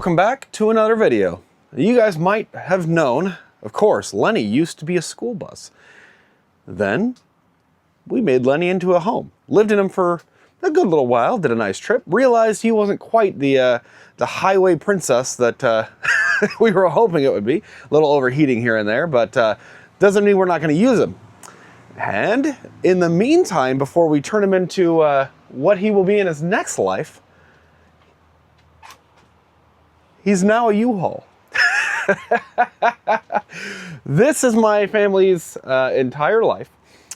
Welcome back to another video. You guys might have known, of course, Lenny used to be a school bus. Then we made Lenny into a home. Lived in him for a good little while, did a nice trip, realized he wasn't quite the highway princess that we were hoping it would be. A little overheating here and there, but doesn't mean we're not going to use him. And in the meantime, before we turn him into what he will be in his next life, he's now a U-Haul. This is my family's entire life,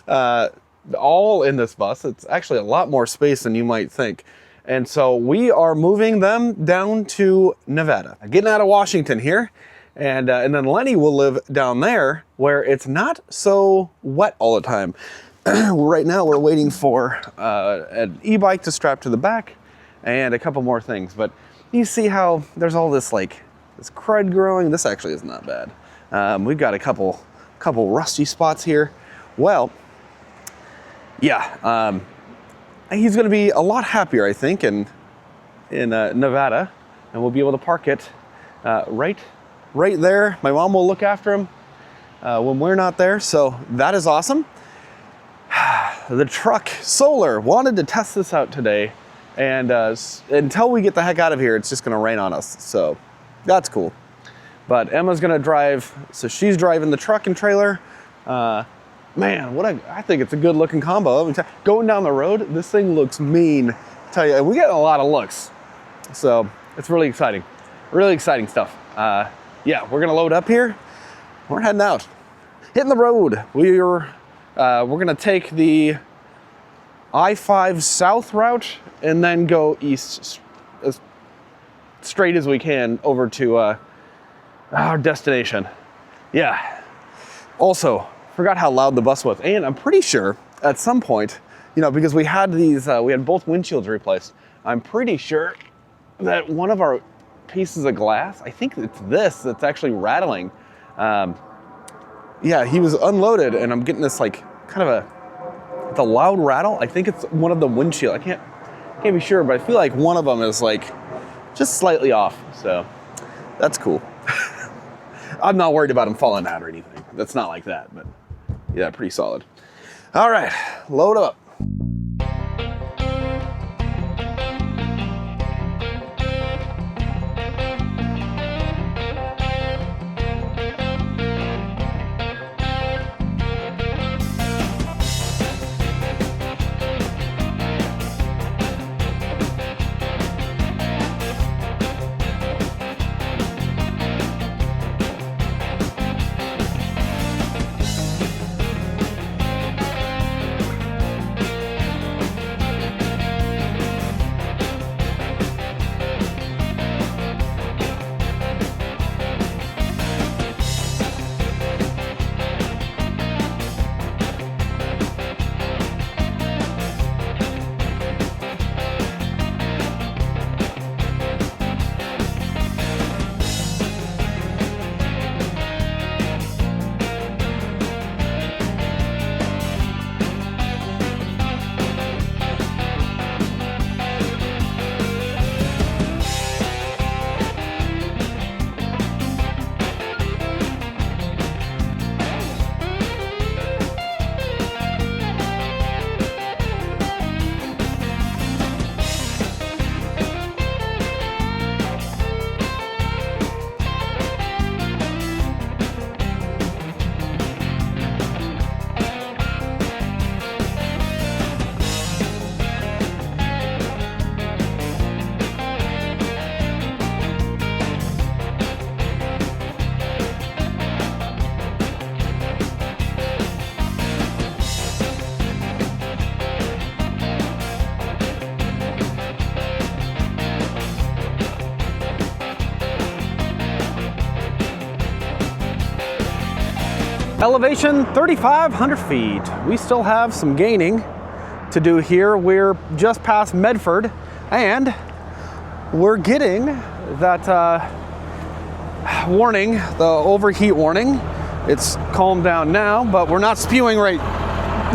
all in this bus. It's actually a lot more space than you might think. And so we are moving them down to Nevada, getting out of Washington here. And then Lenny will live down there where it's not so wet all the time. Right now we're waiting for an e-bike to strap to the back and a couple more things. But you see how there's all this this crud growing? This actually is not bad. We've got a couple rusty spots here. Well, yeah, he's going to be a lot happier, I think, in Nevada, and we'll be able to park it right there. My mom will look after him when we're not there, so that is awesome. The truck, Solar, wanted to test this out today, and until we get the heck out of here, it's just going to rain on us, so that's cool. But Emma's going to drive, so she's driving the truck and trailer. Man, I think it's a good looking combo. Going down the road, this thing looks mean. I tell you, we get a lot of looks. So it's really exciting stuff. Yeah, we're gonna load up here. We're heading out, hitting the road. We're gonna take the I-5 south route and then go east as straight as we can over to our destination. Yeah. Also, forgot how loud the bus was, and I'm pretty sure at some point, because we had these, we had both windshields replaced. I'm pretty sure that one of our pieces of glass, I think it's this, that's actually rattling. Yeah, he was unloaded, and I'm getting this kind of it's a loud rattle. I think it's one of the windshield. I can't be sure, but I feel like one of them is just slightly off. So that's cool. I'm not worried about him falling out or anything. That's not like that, but yeah, pretty solid. All right, load up. Elevation 3,500 feet. We still have some gaining to do here. We're just past Medford, and we're getting that warning, the overheat warning. It's calmed down now, but we're not spewing right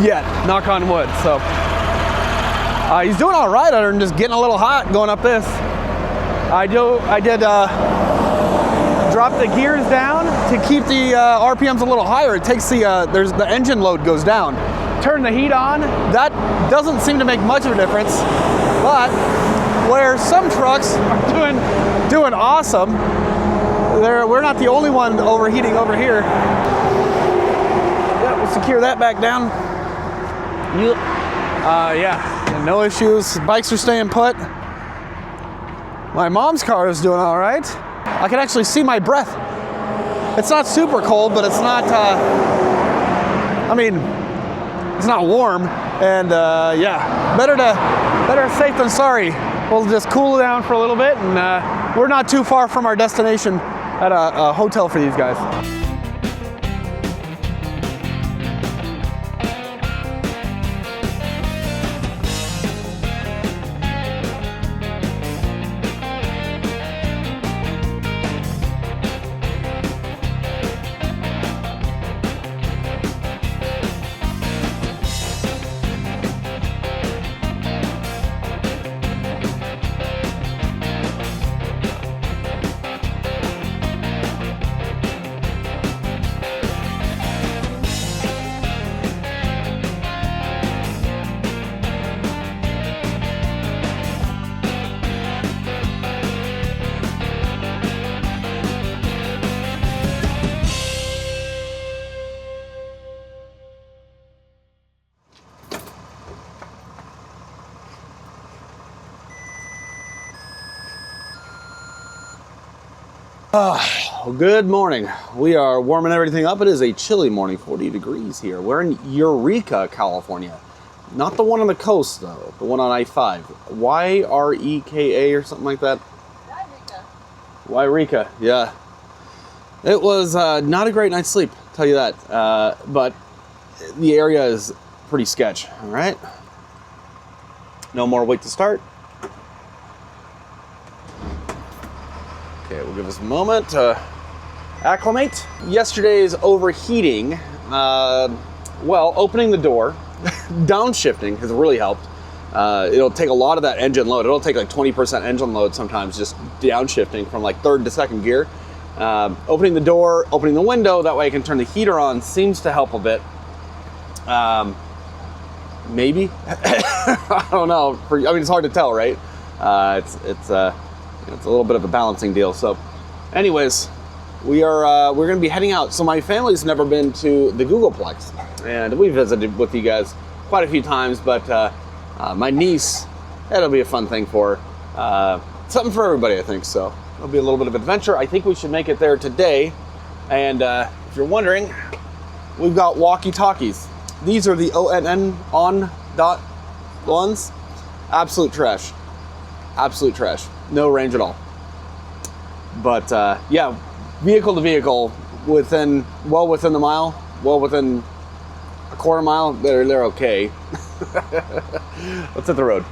yet, knock on wood. So he's doing all right other than just getting a little hot going up this. I did drop the gears down to keep the RPMs a little higher. It takes the engine load goes down. Turn the heat on. That doesn't seem to make much of a difference, but where some trucks are doing awesome, we're not the only one overheating over here. Yeah, we'll secure that back down. Yeah, no issues. Bikes are staying put. My mom's car is doing all right. I can actually see my breath. It's not super cold, but it's not, it's not warm. And yeah, better safe than sorry. We'll just cool down for a little bit, and we're not too far from our destination at a hotel for these guys. Good morning. We are warming everything up. It is a chilly morning, 40 degrees here. We're in Eureka, California. Not the one on the coast, though. The one on I-5. Y-R-E-K-A or something like that. Eureka, yeah. It was not a great night's sleep, I'll tell you that. But the area is pretty sketch, all right? No more wait to start. Okay, we'll give us a moment to acclimate. Yesterday's overheating, well, opening the door, downshifting has really helped. It'll take a lot of that engine load. It'll take like 20% engine load sometimes, just downshifting from like third to second gear. Opening the door, opening the window, that way I can turn the heater on, seems to help a bit. Maybe, I don't know. It's hard to tell, right? It's a little bit of a balancing deal. So anyways, we're going to be heading out. So my family's never been to the Googleplex, and we visited with you guys quite a few times, but my niece, it'll be a fun thing for her. Something for everybody, I think. So it'll be a little bit of adventure. I think we should make it there today. And if you're wondering, we've got walkie-talkies. These are the on dot ones. Absolute trash. Absolute trash. No range at all. But yeah, vehicle to vehicle, well within the mile, well within a quarter mile, they're okay. Let's hit the road.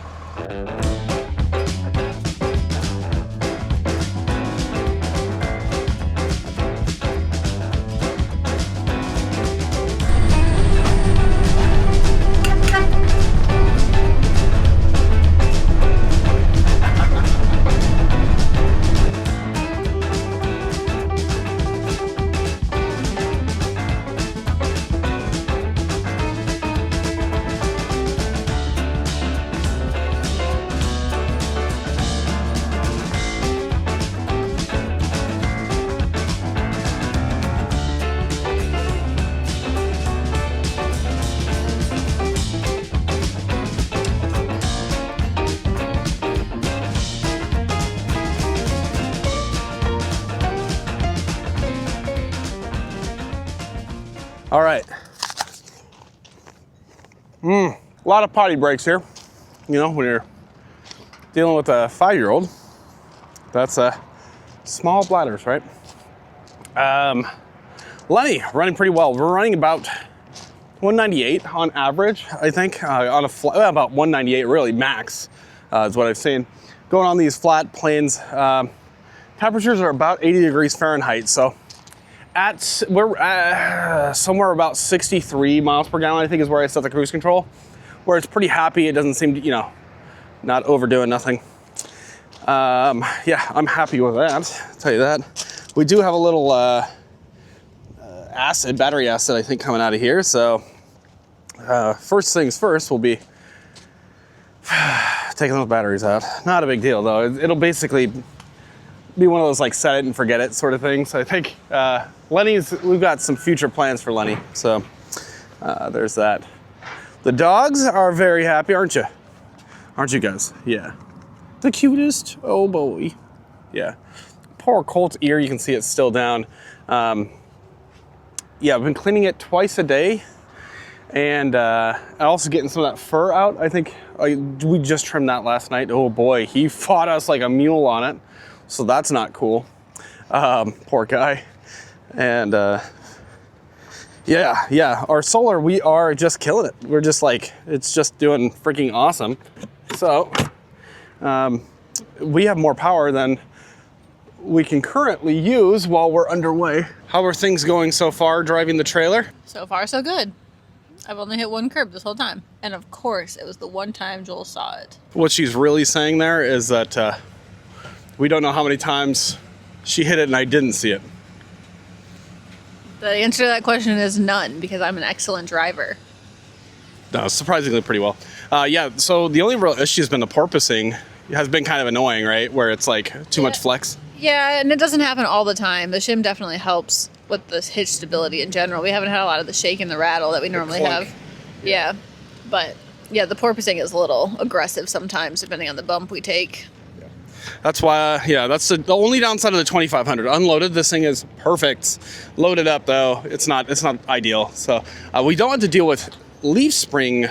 All right. A lot of potty breaks here. You know, when you're dealing with a 5-year-old, that's small bladders, right? Lenny, running pretty well. We're running about 198 on average, I think, on a flat, well, about 198 really max is what I've seen. Going on these flat plains, temperatures are about 80 degrees Fahrenheit, so we're somewhere about 63 miles per gallon, I think, is where I set the cruise control, where it's pretty happy. It doesn't seem to, you know, not overdoing nothing. Yeah, I'm happy with that, I'll tell you that. We do have a little battery acid, I think, coming out of here. So first things first will be taking those batteries out. Not a big deal though. It'll basically be one of those like set it and forget it sort of things. So I think we've got some future plans for Lenny. So there's that. The dogs are very happy, aren't you? Aren't you guys? Yeah. The cutest. Oh boy. Yeah. Poor Colt's ear, you can see it's still down. Yeah, I've been cleaning it twice a day. And also getting some of that fur out. I think we just trimmed that last night. Oh boy, he fought us like a mule on it. So that's not cool. Poor guy. And yeah, our solar, we are just killing it. We're just like, it's just doing freaking awesome. So we have more power than we can currently use while we're underway. How are things going so far driving the trailer? So far, so good. I've only hit one curb this whole time. And of course, it was the one time Joel saw it. What she's really saying there is that we don't know how many times she hit it and I didn't see it. The answer to that question is none, because I'm an excellent driver. No, surprisingly pretty well. Yeah, so the only real issue has been the porpoising. It has been kind of annoying, right? Where it's like too much flex. Yeah, and it doesn't happen all the time. The shim definitely helps with the hitch stability in general. We haven't had a lot of the shake and the rattle that we normally have. Yeah. But yeah, the porpoising is a little aggressive sometimes depending on the bump we take. Yeah. That's why, yeah, that's the only downside of the 2500. Unloaded, this thing is perfect. Loaded up though, it's not ideal. So we don't have to deal with leaf spring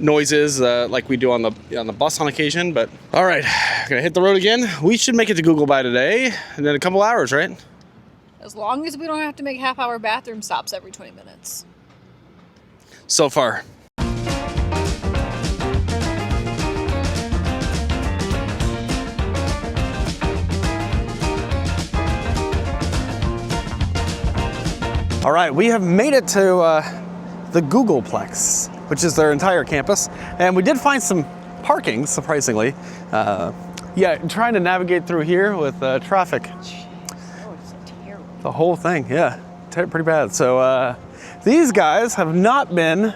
noises like we do on the bus on occasion. But all right, gonna hit the road again. We should make it to Google by today, and then a couple hours, right? As long as we don't have to make half-hour bathroom stops every 20 minutes. So far. All right, we have made it to the Googleplex, which is their entire campus. And we did find some parking, surprisingly. Yeah, trying to navigate through here with traffic. Oh, it's so terrible. The whole thing, yeah, pretty bad. So these guys have not been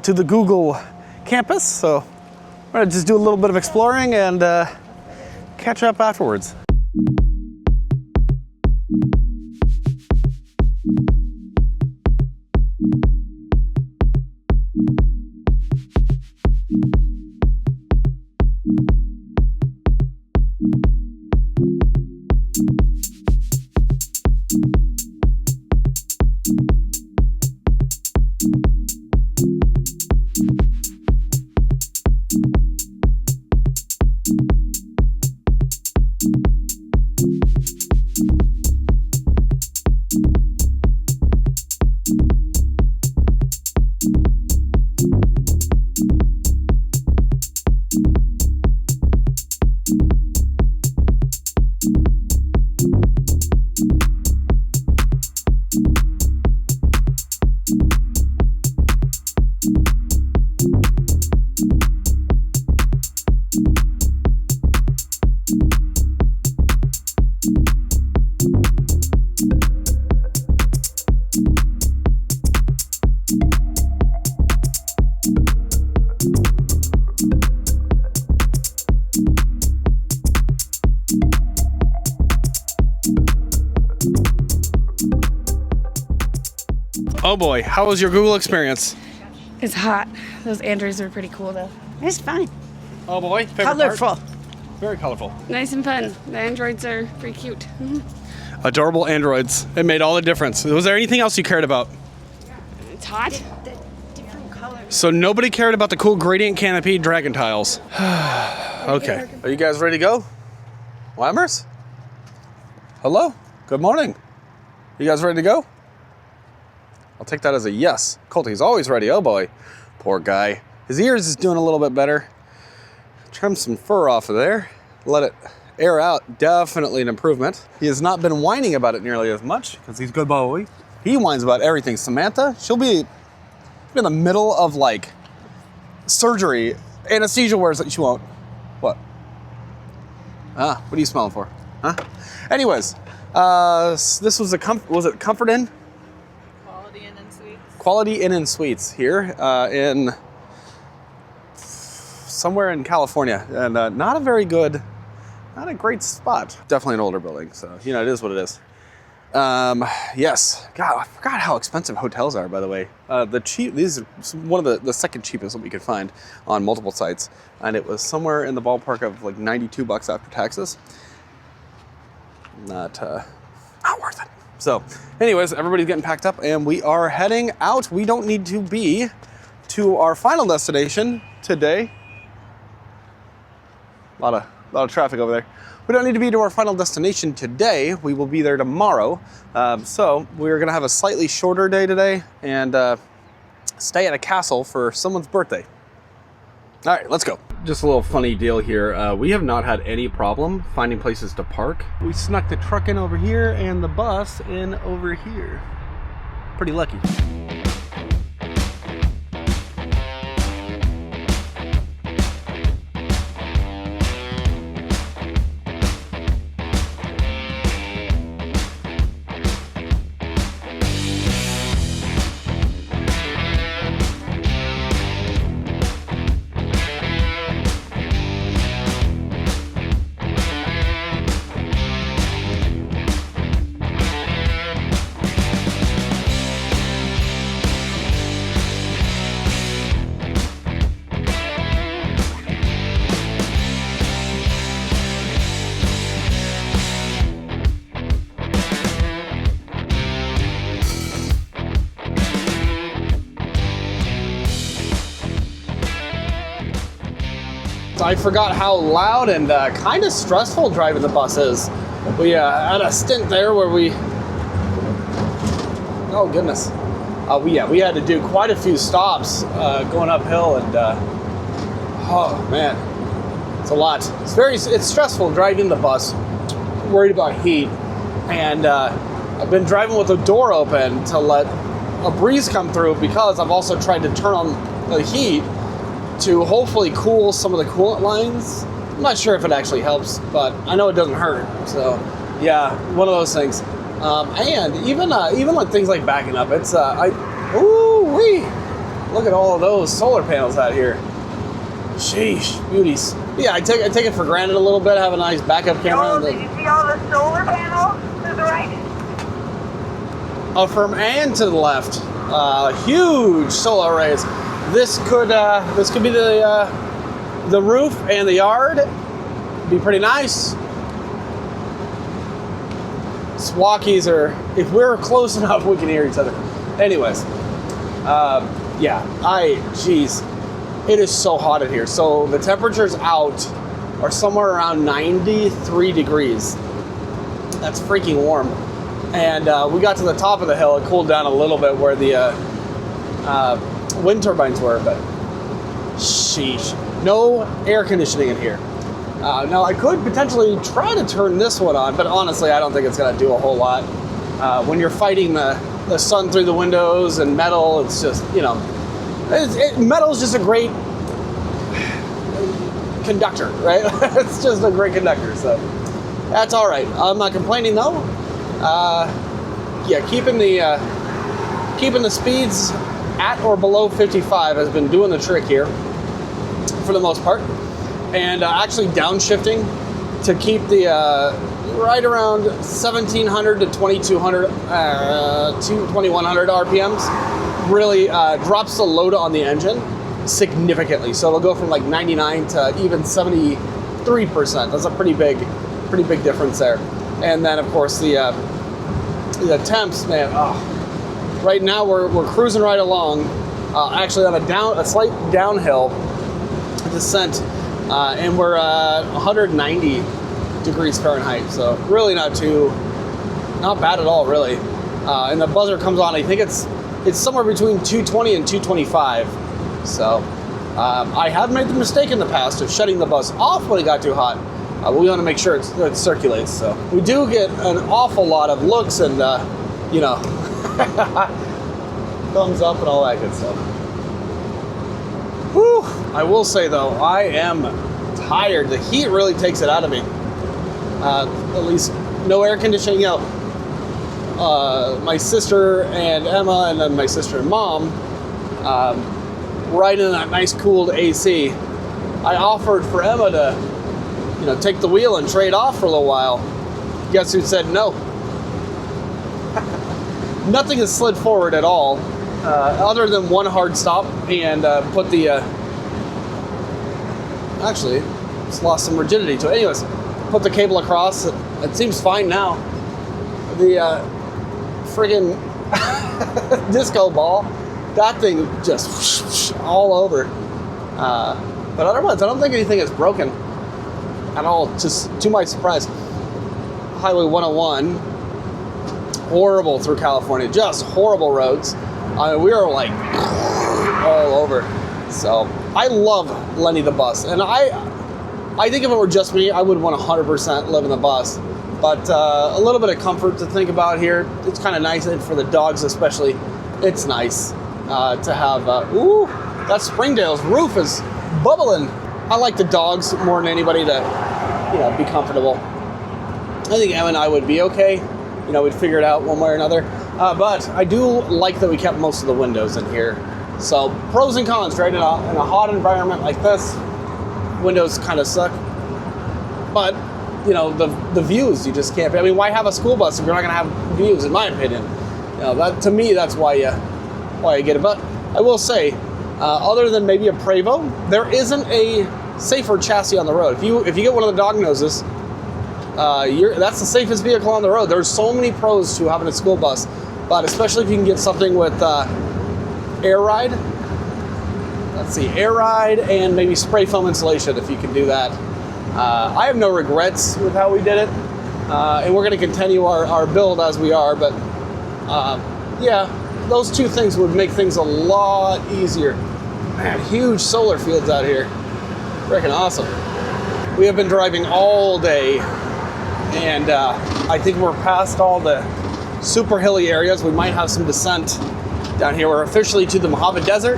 to the Google campus, so we're gonna just do a little bit of exploring and catch up afterwards. Oh boy, how was your Google experience? It's hot. Those androids are pretty cool though. It's fun. Oh boy, favorite Colorful. part? Very colorful. Nice and fun. The androids are pretty cute. Adorable androids. It made all the difference. Was there anything else you cared about? It's hot. The different colors. So nobody cared about the cool gradient canopy dragon tiles. Okay. Are you guys ready to go? Lammers? Hello? Good morning. You guys ready to go? I'll take that as a yes. Colty's always ready. Oh boy. Poor guy. His ears is doing a little bit better. Trim some fur off of there. Let it air out. Definitely an improvement. He has not been whining about it nearly as much because he's good boy. He whines about everything. Samantha, she'll be in the middle of like surgery. Anesthesia wears it. She won't. What? What are you smelling for? Huh? Anyways, this was was it Comfort Inn? Quality Inn and Suites. Quality Inn and Suites here in somewhere in California, and not a great spot. Definitely an older building, so you know it is what it is. Yes, God, I forgot how expensive hotels are. By the way, these are one of the second cheapest that we could find on multiple sites, and it was somewhere in the ballpark of like $92 after taxes. Not worth it. So, anyways, everybody's getting packed up, and we are heading out. We don't need to be to our final destination today. A lot of traffic over there. We don't need to be to our final destination today. We will be there tomorrow. So we're gonna have a slightly shorter day today and stay at a castle for someone's birthday. All right, let's go. Just a little funny deal here. We have not had any problem finding places to park. We snuck the truck in over here and the bus in over here. Pretty lucky. I forgot how loud and kind of stressful driving the bus is. We had a stint there where oh goodness, we had to do quite a few stops going uphill, and oh man, it's a lot. It's stressful driving the bus. Worried about heat, and I've been driving with the door open to let a breeze come through because I've also tried to turn on the heat to hopefully cool some of the coolant lines. I'm not sure if it actually helps, but I know it doesn't hurt. So yeah, one of those things. And even like things like backing up, it's ooh-wee, look at all of those solar panels out here. Sheesh, beauties. Yeah, I take it for granted a little bit. Have a nice backup camera. Oh, did you see all the solar panels to the right? From and to the left, huge solar arrays. This could be the roof and the yard. Be pretty nice. Swalkies are, if we're close enough, we can hear each other. Anyways, geez, it is so hot in here. So the temperatures out are somewhere around 93 degrees. That's freaking warm. And we got to the top of the hill. It cooled down a little bit where the wind turbines were, but sheesh, no air conditioning in here. Now I could potentially try to turn this one on, but honestly I don't think it's gonna do a whole lot. When you're fighting the sun through the windows and metal, it's just, you know, metal's just a great conductor, right? It's just a great conductor, so that's all right. I'm not complaining though. Yeah, keeping the speeds at or below 55 has been doing the trick here for the most part, and actually downshifting to keep the right around 1700 to 2200 2100 RPMs really drops the load on the engine significantly. So it'll go from like 99 to even 73%. That's a pretty big difference there. And then of course the temps, man. Oh, right now we're cruising right along, actually on a slight downhill descent, and we're 190 degrees Fahrenheit. So really not bad at all, really. And the buzzer comes on. I think it's somewhere between 220 and 225. So I have made the mistake in the past of shutting the bus off when it got too hot. We want to make sure it circulates. So we do get an awful lot of looks and you know. Thumbs up and all that good stuff. Whew. I will say though, I am tired. The heat really takes it out of me. At least no air conditioning. You know, my sister and Emma, and then my sister and mom, right in that nice cooled AC. I offered for Emma to, you know, take the wheel and trade off for a little while. Guess who said no? Nothing has slid forward at all, other than one hard stop and put the, actually, just lost some rigidity to it. Anyways, put the cable across. It seems fine now. The friggin' disco ball, that thing just all over. But otherwise, I don't think anything is broken at all, just to my surprise. Highway 101, horrible through California, just horrible roads. I mean, we are like all over. So I love Lenny the bus, and I think if it were just me, I would want 100% live in the bus. But a little bit of comfort to think about here. It's kind of nice, and for the dogs especially, it's nice to have. Ooh, that Springdale's roof is bubbling. I like the dogs more than anybody to, you know, be comfortable. I think Em and I would be okay. You know, we'd figure it out one way or another. But I do like that we kept most of the windows in here. So pros and cons, right? In a hot environment like this, windows kind of suck. But you know, the views, you just can't. I mean, why have a school bus if you're not going to have views? In my opinion, you know, that to me, that's why you get it. But I will say, other than maybe a Prevost, there isn't a safer chassis on the road. If you get one of the dog noses, that's the safest vehicle on the road. There's so many pros to having a school bus, but especially if you can get something with air ride. Let's see, air ride and maybe spray foam insulation if you can do that. I have no regrets with how we did it, and we're going to continue our build as we are, but yeah, those two things would make things a lot easier. Man, huge solar fields out here. Freaking awesome. We have been driving all day, and I think we're past all the super hilly areas. We might have some descent down here. We're officially to the Mojave Desert,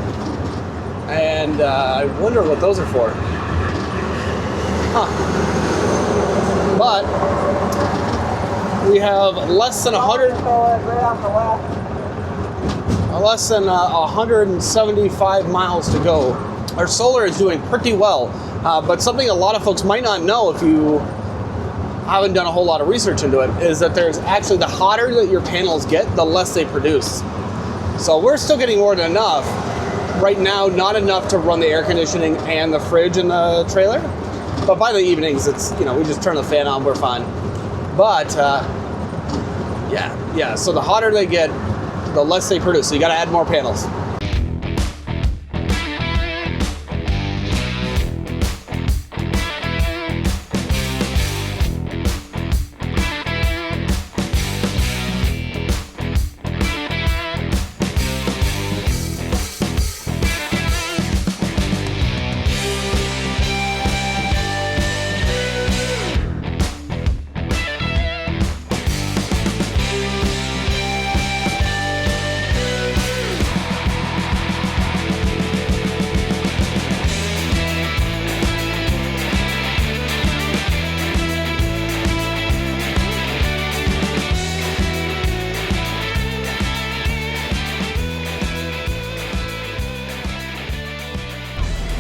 and I wonder what those are for. Huh. But we have less than 175 miles to go. Our solar is doing pretty well, but something a lot of folks might not know if you haven't done a whole lot of research into it is that there's actually, the hotter that your panels get, the less they produce. So we're still getting more than enough. Right now, not enough to run the air conditioning and the fridge in the trailer. But by the evenings, it's, you know, we just turn the fan on, we're fine. But, yeah, so the hotter they get, the less they produce. So you gotta add more panels.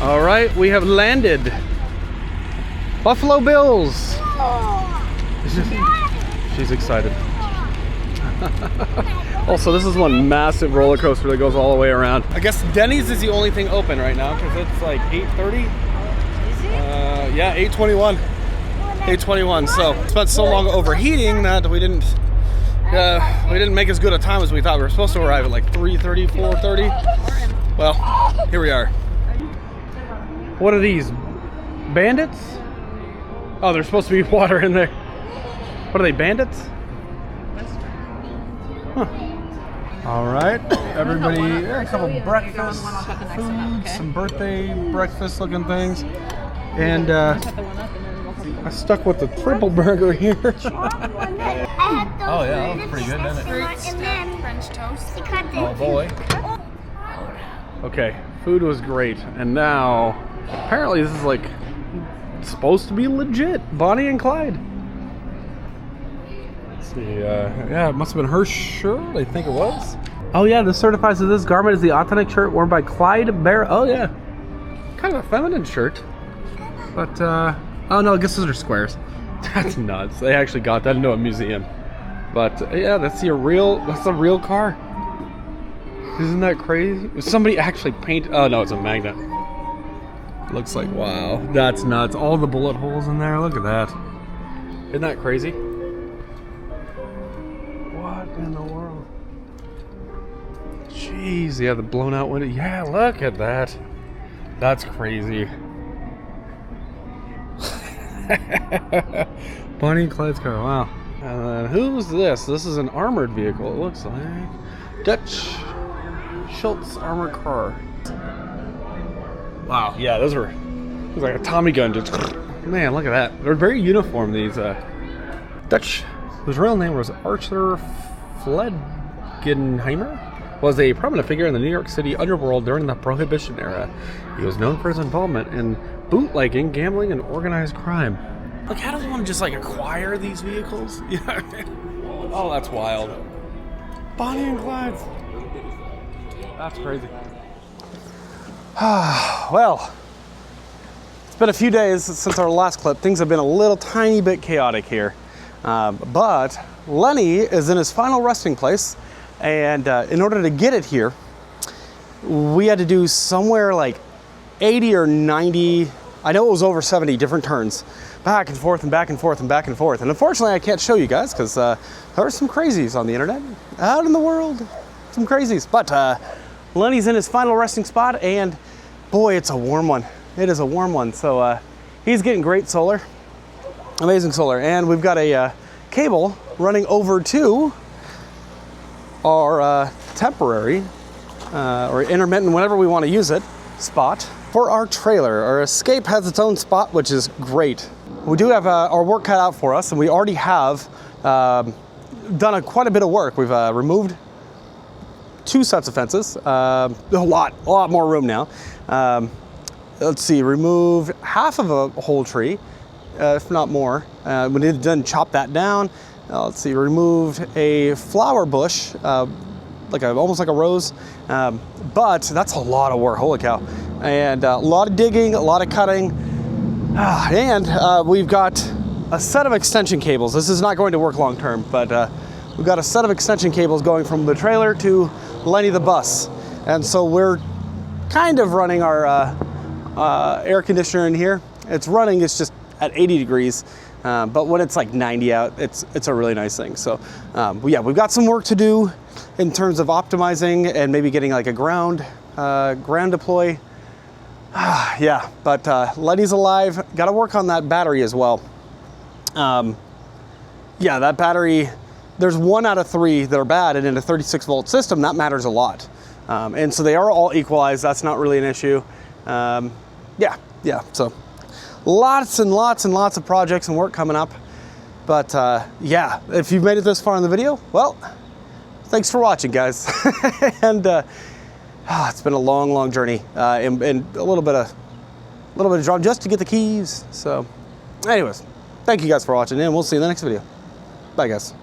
All right, we have landed. Buffalo Bills. She's excited. Also, this is one massive roller coaster that goes all the way around. I guess Denny's is the only thing open right now because it's like 8:30. Yeah, 8:21. 8:21. So it's been so long overheating that we didn't make as good a time as we thought. We were supposed to arrive at like 3:30, 4:30. Well, here we are. What are these? Bandits? Oh, there's supposed to be water in there. What are they, bandits? Huh. All right, everybody, a couple breakfast foods, some birthday breakfast looking things. And I stuck with the triple burger here. Oh yeah, that looks pretty good, doesn't it? French toast. Oh boy. Okay, food was great. And now, apparently this is like supposed to be legit. Bonnie and Clyde. see, yeah, it must have been her shirt, I think it was. Oh yeah, this certifies that this garment is the authentic shirt worn by Clyde Bear. Oh yeah, kind of a feminine shirt. But, oh no, I guess those are squares. That's nuts. They actually got that into a museum. But yeah, that's a real car. Isn't that crazy? Somebody actually painted, oh no, it's a magnet. Looks like, wow, that's nuts. All the bullet holes in there, look at that. Isn't that crazy? What in the world? Jeez, yeah, the blown out window. Yeah, look at that. That's crazy. Bonnie and Clyde's car, wow. Who's this? This is an armored vehicle, it looks like. Dutch Schultz armored car. Wow, yeah, those were, it was like a Tommy gun, just, man, look at that. They're very uniform, these Dutch, whose real name was Arthur Fledgenheimer, was a prominent figure in the New York City underworld during the Prohibition era. He was known for his involvement in bootlegging, gambling, and organized crime. Like, how does one just, like, acquire these vehicles? Yeah. Oh, that's wild. Bonnie and Clyde. That's crazy. Well, it's been a few days since our last clip. Things have been a little tiny bit chaotic here. But Lenny is in his final resting place. And in order to get it here, we had to do somewhere like 80 or 90, I know it was over 70 different turns. Back and forth and back and forth and back and forth. And unfortunately, I can't show you guys because there are some crazies on the internet. Out in the world, some crazies. But Lenny's in his final resting spot, and boy, it's a warm one. It is a warm one. So he's getting great solar, amazing solar. And we've got a cable running over to our temporary or intermittent, whenever we want to use it, spot for our trailer. Our Escape has its own spot, which is great. We do have our work cut out for us, and we already have done quite a bit of work. We've removed 2 sets of fences, a lot more room now. Let's see, remove half of a whole tree, if not more. We need to then chop that down. Let's see, removed a flower bush, almost like a rose, but that's a lot of work, holy cow. And a lot of digging, a lot of cutting, and we've got a set of extension cables. This is not going to work long term, but we've got a set of extension cables going from the trailer to Lenny the bus. And so we're kind of running our air conditioner in here. It's running, it's just at 80 degrees. But when it's like 90 out, it's a really nice thing. So yeah, we've got some work to do in terms of optimizing and maybe getting like a ground deploy. Yeah, but Lenny's alive. Got to work on that battery as well. Yeah, that battery, there's 1 out of 3 that are bad, and in a 36 volt system, that matters a lot. And so they are all equalized. That's not really an issue. Yeah, so lots and lots and lots of projects and work coming up. But yeah, if you've made it this far in the video, well, thanks for watching, guys. And it's been a long journey and a little bit of drama just to get the keys. So anyways, thank you guys for watching, and we'll see you in the next video. Bye, guys.